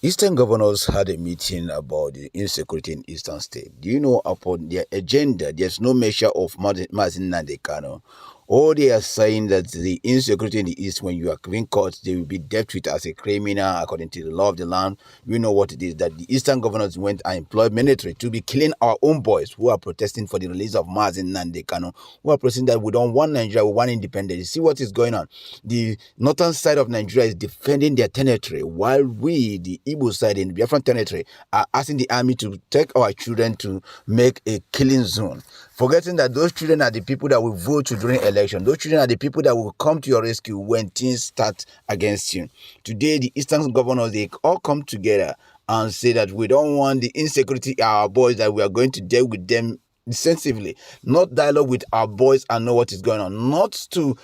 Eastern governors had a meeting about the insecurity in Eastern State. Do you know upon their agenda, there's no measure of Mazi Nnamdi Kanu? All they are saying that the insecurity in the East, when you are being caught, they will be dealt with as a criminal according to the law of the land. You know what it is, that the Eastern governors went and employed military to be killing our own boys who are protesting for the release of Mazi Nnamdi Kanu, who are protesting that we don't want Nigeria, we want independence. You see what is going on? The northern side of Nigeria is defending their territory, while we, the Igbo side in the Biafra territory, are asking the army to take our children to make a killing zone. Forgetting that those children are the people that will vote you during election. Those children are the people that will come to your rescue when things start against you. Today, the Eastern governors, they all come together and say that we don't want the insecurity in our boys, that we are going to deal with them sensibly, not dialogue with our boys and know what is going on, not to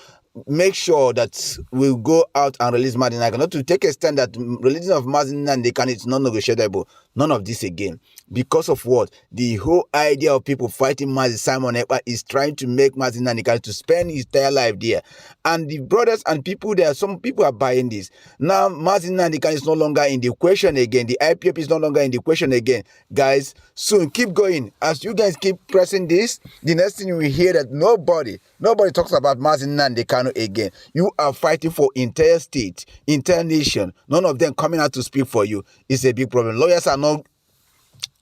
make sure that we'll go out and release Mazi Nnamdi Kanu, not to take a stand that releasing of Mazi Nnamdi Kanu is non-negotiable. None of this again. Because of what? The whole idea of people fighting Mazi Simon Ekpa is trying to make Mazi Nnamdi Kanu to spend his entire life there. And the brothers and people there, some people are buying this. Now, Mazi Nnamdi Kanu is no longer in the question again. The IPOP is no longer in the question again. Guys, soon, keep going. As you guys keep pressing this, the next thing you will hear that nobody talks about Mazi Nnamdi Kanu again. You are fighting for entire state, entire nation. None of them coming out to speak for you. It's a big problem. Lawyers are not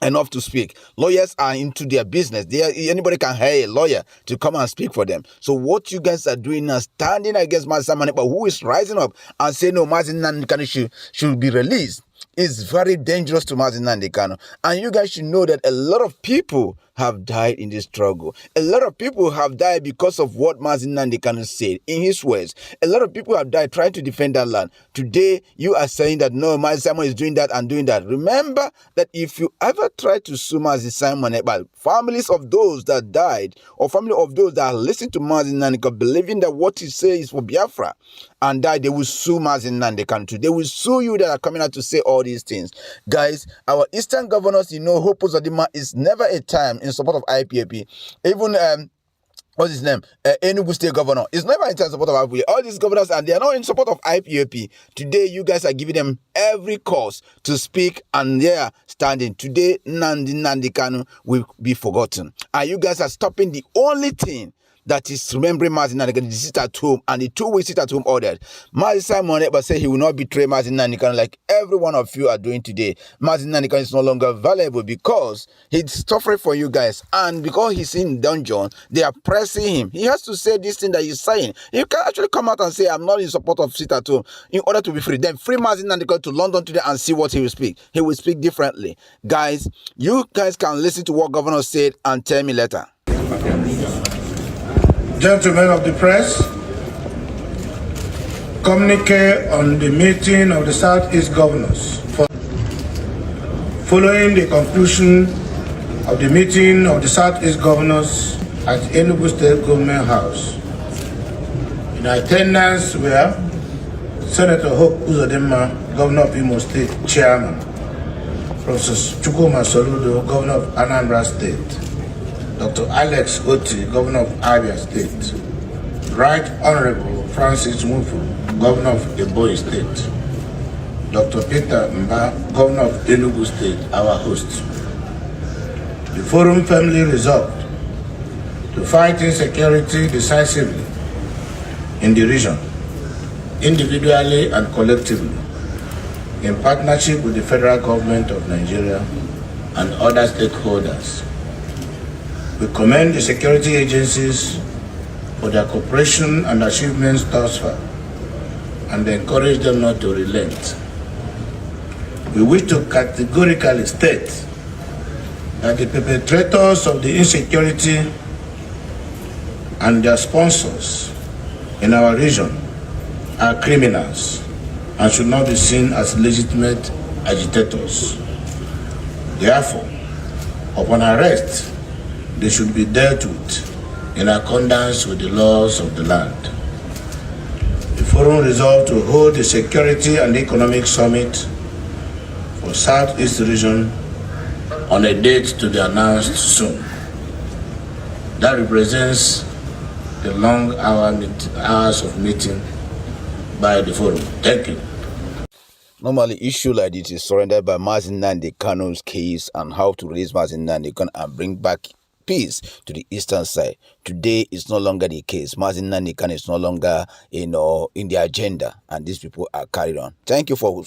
enough to speak. Lawyers are into their business. Anybody can hire a lawyer to come and speak for them. So what you guys are doing now, standing against Mazi Simon Ekpa, who is rising up and saying no, Mazi Nnamdi Kanu should be released, is very dangerous to Mazi Nnamdi Kanu. And you guys should know that a lot of people have died in this struggle. A lot of people have died because of what Mazi Nnamdi Kanu said in his words. A lot of people have died trying to defend that land. Today, you are saying that no, Mazi Simon is doing that and doing that. Remember that if you ever try to sue Mazi Simon Ekpa, families of those that died or family of those that listen to Mazi Nnamdi Kanu believing that what he says is for Biafra and died, they will sue Mazi Nnamdi Kanu. They will sue you that are coming out to say all these things. Guys, our Eastern governors, Hope Uzodimma is never a time in support of IPOP. Even what's his name? Enugu State Governor is never in support of IPOP. All these governors, and they are not in support of IPOP. Today, you guys are giving them every cause to speak, and they are standing. Today, Nnamdi Kanu will be forgotten. And you guys are stopping the only thing that is remembering Mazi Nnamdi Kanu, the sit at home, and the 2 week sit at home ordered. Mazi Simon Ekpa said he will not betray Mazi Nnamdi Kanu like every one of you are doing today. Mazi Nnamdi Kanu is no longer valuable because he's suffering for you guys, and because he's in dungeon, they are pressing him. He has to say this thing that he's saying. He can actually come out and say, I'm not in support of sit at home in order to be free. Then free Mazi Nnamdi Kanu to London today and see what he will speak. He will speak differently. Guys, you guys can listen to what Governor said and tell me later. Gentlemen of the press, communique on the meeting of the Southeast governors. Following the conclusion of the meeting of the Southeast governors at Enugu State Government House, in attendance were Senator Hope Uzodimma, Governor of Imo State Chairman, Professor Chukwuma Soludo, Governor of Anambra State, Dr. Alex Oti, Governor of Abia State, Right Honorable Francis Mufu, Governor of Ebonyi State, Dr. Peter Mba, Governor of Enugu State, our host. The forum firmly resolved to fight insecurity decisively in the region, individually and collectively, in partnership with the federal government of Nigeria and other stakeholders. We commend the security agencies for their cooperation and achievements thus far, and encourage them not to relent. We wish to categorically state that the perpetrators of the insecurity and their sponsors in our region are criminals and should not be seen as legitimate agitators. Therefore, upon arrest, they should be dealt with in accordance with the laws of the land. The forum resolved to hold the Security and Economic Summit for Southeast region on a date to be announced soon. That represents the long hours of meeting by the forum. Thank you. Normally, issue like this is surrendered by Mazi Nnamdi Kanu's case and how to release Mazi Nnamdi Kanu and bring back peace to the eastern side. Today is no longer the case. Mazi Nnamdi Kanu is no longer, in the agenda, and these people are carried on. Thank you for